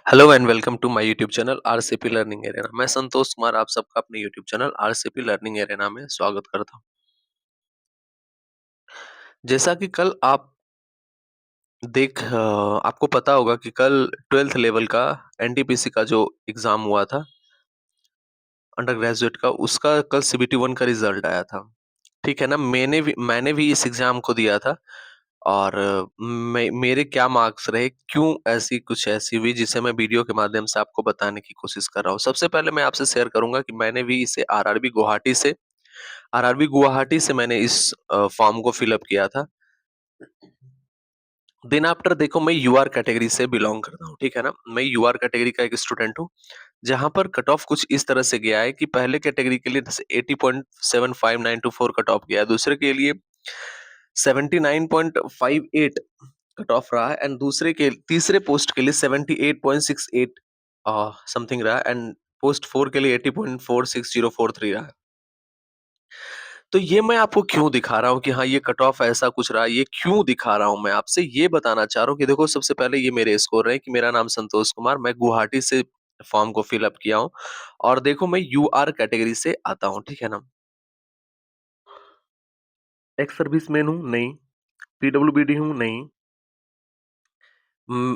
Hello and welcome to my YouTube channel RCP Learning Arena. मैं संतोष कुमार आप सबका अपने YouTube channel RCP Learning Arena में स्वागत करता हूं। जैसा कि कल आप आपको पता होगा कि कल 12th लेवल का एनटीपीसी का जो एग्जाम हुआ था अंडर ग्रेजुएट का, उसका कल सीबीटी 1 का रिजल्ट आया था। ठीक है ना, मैंने भी इस एग्जाम को दिया था। और मेरे क्या मार्क्स रहे, क्यों ऐसी हुई, जिसे मैं वीडियो के माध्यम से आपको बताने की कोशिश कर रहा हूँ। सबसे पहले मैं आपसे शेयर करूंगा कि मैंने भी इसे आरआरबी गुवाहाटी से मैंने इस फॉर्म को फिलअप किया था। देन आफ्टर देखो, मैं यूआर कैटेगरी से बिलोंग करता हूँ। ठीक है ना, मैं यूआर कैटेगरी का एक स्टूडेंट हूँ, जहां पर कट ऑफ कुछ इस तरह से गया है कि पहले कैटेगरी के लिए 80.75924 कट ऑफ गया है, दूसरे के लिए 79.58 कट ऑफ रहा है, एंड तीसरे पोस्ट के लिए 78.68 समथिंग रहा, एंड पोस्ट 4 के लिए 80.46043 रहा है। तो ये मैं आपको क्यों दिखा रहा हूँ कि हाँ, ये कट ऑफ ऐसा कुछ रहा, ये क्यों दिखा रहा हूँ, मैं आपसे ये बताना चाह रहा हूँ कि देखो, सबसे पहले ये मेरे स्कोर है कि मेरा नाम संतोष कुमार, मैं गुवाहाटी से फॉर्म को फिल अप किया हूँ। और देखो, मैं यूआर कैटेगरी से आता हूँ। ठीक है ना, एक्स सर्विस मैन हूँ नहीं, पीडब्ल्यूबीडी हूँ नहीं।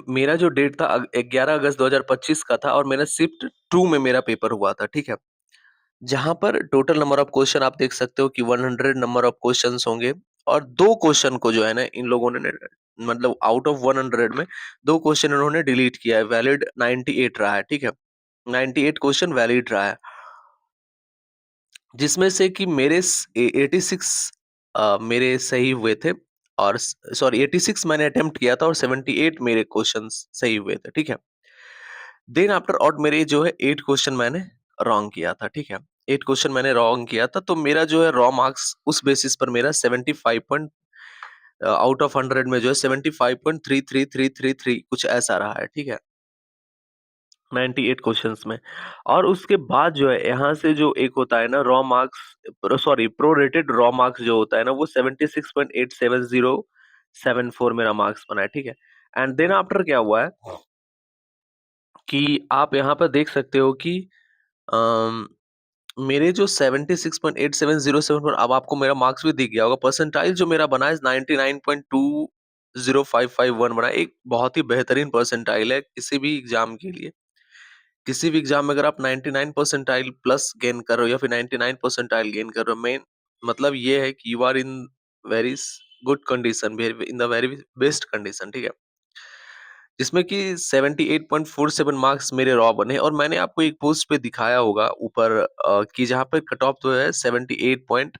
मेरा जो डेट था 11 अगस्त 2025 का था, और मेरा शिफ्ट 2 में मेरा पेपर हुआ था। ठीक है, जहां पर टोटल नंबर ऑफ क्वेश्चन आप देख सकते हो कि 100 नंबर ऑफ क्वेश्चंस होंगे। और दो क्वेश्चन को जो है ना, इन लोगों ने मतलब आउट ऑफ 100 में दो क्वेश्चन इन्होंने डिलीट किया है। वैलिड 98 रहा है। ठीक है, 98 क्वेश्चन वैलिड रहा है, जिसमें से कि 86 मेरे सही हुए थे। और सॉरी, 86 मैंने अटेम्प्ट किया था और 78 मेरे क्वेश्चंस सही हुए थे। ठीक है, देन आफ्टर और मेरे जो है 8 क्वेश्चन मैंने रॉन्ग किया था। ठीक है, 8 क्वेश्चन मैंने रॉन्ग किया था, तो मेरा जो है रॉ मार्क्स उस बेसिस पर मेरा 75 पॉइंट आउट ऑफ 100 में जो है 75.33333 कुछ ऐसा रहा है। ठीक है, 98 क्वेश्चंस में। और उसके बाद जो है यहाँ से जो एक होता है ना raw marks, sorry prorated raw marks जो होता है ना, वो 76.87074 मेरा मार्क्स बना है। ठीक है, एंड देन आफ्टर क्या हुआ है कि आप यहाँ पर देख सकते हो कि अम, मेरे जो 76.87074, अब आपको मेरा मार्क्स भी दिख गया होगा। परसेंटाइल जो मेरा बना है 99.20551 बना है। एक बहुत ही बेहतरीन परसेंटाइल है किसी भी एग्जाम के लिए। किसी भी एग्जाम में अगर आप 99 परसेंटाइल प्लस गेन कर रहे हो या फिर 99 परसेंटाइल गेन कर रहे हो, मेन मतलब ये है कि you are in very good condition, in the very best condition. ठीक है, जिसमें कि 78.47 मार्क्स मेरे रॉ बने, और मैंने आपको एक पोस्ट पे दिखाया होगा ऊपर कि जहाँ पे कट ऑफ जो है 78 पॉइंट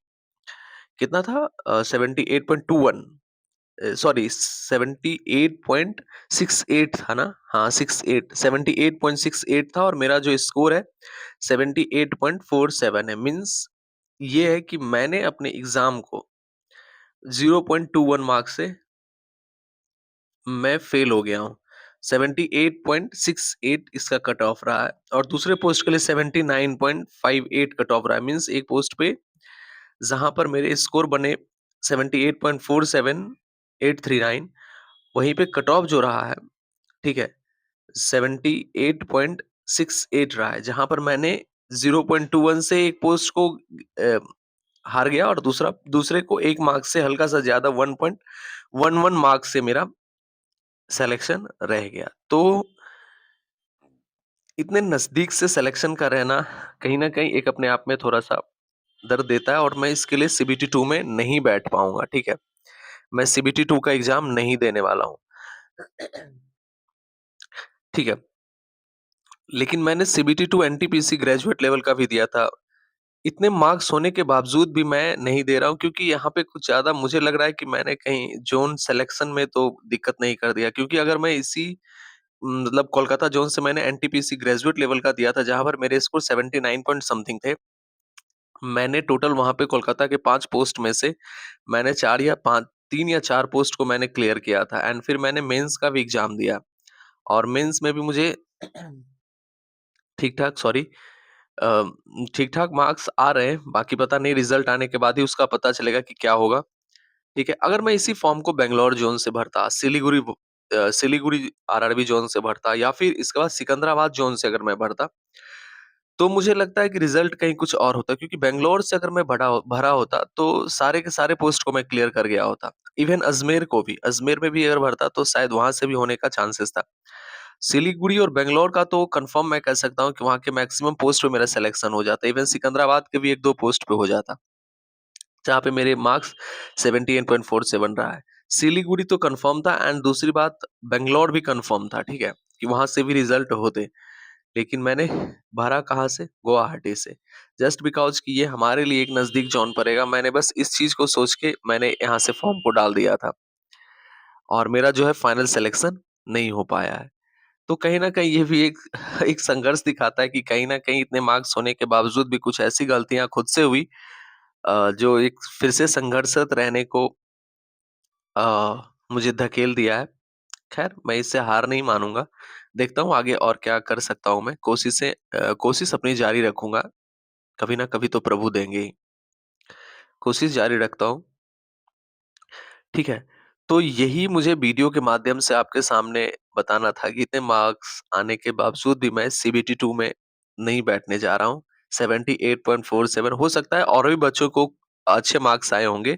कितना था, 78.21, सॉरी 78.68 था ना, हाँ 78 था, और मेरा जो स्कोर है 78.47 है। मीन्स ये है कि मैंने अपने एग्जाम को 0.21 मार्क्स से मैं फेल हो गया हूँ। 78.68 इसका कट ऑफ रहा है, और दूसरे पोस्ट के लिए 79.58 कट ऑफ रहा है। मीन्स एक पोस्ट पे जहां पर मेरे स्कोर बने 78.47839, वहीं पे कट ऑफ जो रहा है, ठीक है, 78.68 रहा है, जहां पर मैंने 0.21 से एक पोस्ट को अ, हार गया, और दूसरे को एक मार्क्स से हल्का सा ज्यादा 1.11 मार्क्स से मेरा सिलेक्शन रह गया। तो इतने नजदीक से सिलेक्शन का रहना कहीं ना कहीं एक अपने आप में थोड़ा सा दर्द देता है, और मैं इसके लिए सीबीटी 2 में नहीं बैठ पाऊंगा। ठीक है, मैं सीबीटी 2 का एग्जाम नहीं देने वाला हूँ। ठीक है, लेकिन मैंने सीबीटी 2 एनटीपीसी ग्रेजुएट लेवल का भी दिया था। इतने मार्क्स होने के बावजूद भी मैं नहीं दे रहा हूँ, क्योंकि यहाँ पे कुछ ज्यादा मुझे लग रहा है कि मैंने कहीं जोन सिलेक्शन में तो दिक्कत नहीं कर दिया। क्योंकि अगर मैं इसी मतलब कोलकाता जोन से मैंने एनटीपीसी ग्रेजुएट लेवल का दिया था, जहां पर मेरे स्कोर 79 पॉइंट समथिंग थे। मैंने टोटल वहां पे कोलकाता के 5 पोस्ट में से मैंने 3 या 4 पोस्ट को मैंने क्लियर किया था, एंड फिर मैंने मेंस का भी एग्जाम दिया, और मेंस में भी मुझे ठीक ठाक, सॉरी, ठीक ठाक मार्क्स आ रहे हैं। बाकी पता नहीं, रिजल्ट आने के बाद ही उसका पता चलेगा कि क्या होगा। ठीक है, अगर मैं इसी फॉर्म को बेंगलोर जोन से भरता, सिलीगुड़ी आरआरबी जोन से भरता या फिर इसके बाद सिकंदराबाद जोन से अगर मैं भरता, तो मुझे लगता है कि रिजल्ट कहीं कुछ और होता, क्योंकि बैंगलोर से अगर मैं भरा होता तो सारे के सारे पोस्ट को मैं क्लियर कर गया होता। इवन अजमेर में भी अगर भरता तो शायद वहां से भी होने का चांसेस था। सिलीगुड़ी और बैंगलोर का तो कंफर्म मैं कह सकता हूँ कि वहाँ के मैक्सिमम पोस्ट पे मेरा सिलेक्शन हो जाता। इवन सिकंदराबाद के भी 1-2 पोस्ट पे हो जाता, जहाँ पे मेरे मार्क्स 78.47 रहा है। सिलीगुड़ी तो कंफर्म था, एंड दूसरी बात बैंगलोर भी कंफर्म था, ठीक है? कि वहाँ से भी रिजल्ट होते। लेकिन मैंने भरा कहाँ से? गुवाहाटी से। जस्ट बिकॉज़ कि ये हमारे लिए एक नज़दीक ज़ोन पड़ेगा, मैंने बस इस चीज़ को सोच के मैंने यहाँ से फॉर्म को डाल दिया था, और मेरा जो है फाइनल सिलेक्शन नहीं हो पाया है। तो कहीं न कहीं ये भी एक एक संघर्ष दिखाता है कि कहीं न कहीं इतने मार्क्स होने के बावजूद भी कुछ ऐसी गलतियाँ खुद से हुई, जो एक फिर से संघर्षरत रहने को अ, मुझे धकेल दिया है। ख़ैर, मैं इससे हार नहीं मानूँगा। देखता हूँ आगे और क्या कर सकता हूँ मैं। कोशिश अपनी जारी रखूँगा। कभी ना कभी तो प्रभु देंगे ही। कोशिश जारी रखता हूँ, ठीक है? तो यही मुझे वीडियो के माध्यम से आपके सामने बताना था कि इतने मार्क्स आने के बावजूद भी मैं सीबीटी 2 में नहीं बैठने जा रहा हूँ। 78.47 हो सकता है और भी बच्चों को अच्छे मार्क्स आए होंगे,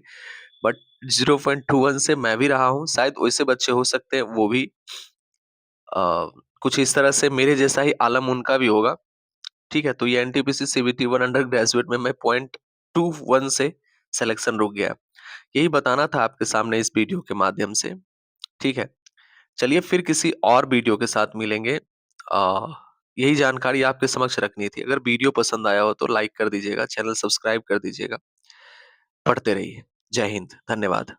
बट 0.21 से मैं भी रहा हूँ। शायद वैसे बच्चे हो सकते हैं, वो भी अ, कुछ इस तरह से मेरे जैसा ही आलम उनका भी होगा। ठीक है? तो ये एनटीपीसी सीबीटी 1 अंडर ग्रेजुएट में मैं 0.21 से सिलेक्शन रुक गया। यही बताना था आपके सामने इस वीडियो के माध्यम से, ठीक है? चलिए फिर किसी और वीडियो के साथ मिलेंगे। यही जानकारी आपके समक्ष रखनी थी। अगर वीडियो पसंद आया हो तो लाइक कर दीजिएगा, चैनल सब्सक्राइब कर दीजिएगा। पढ़ते रहिए। जय हिंद, धन्यवाद।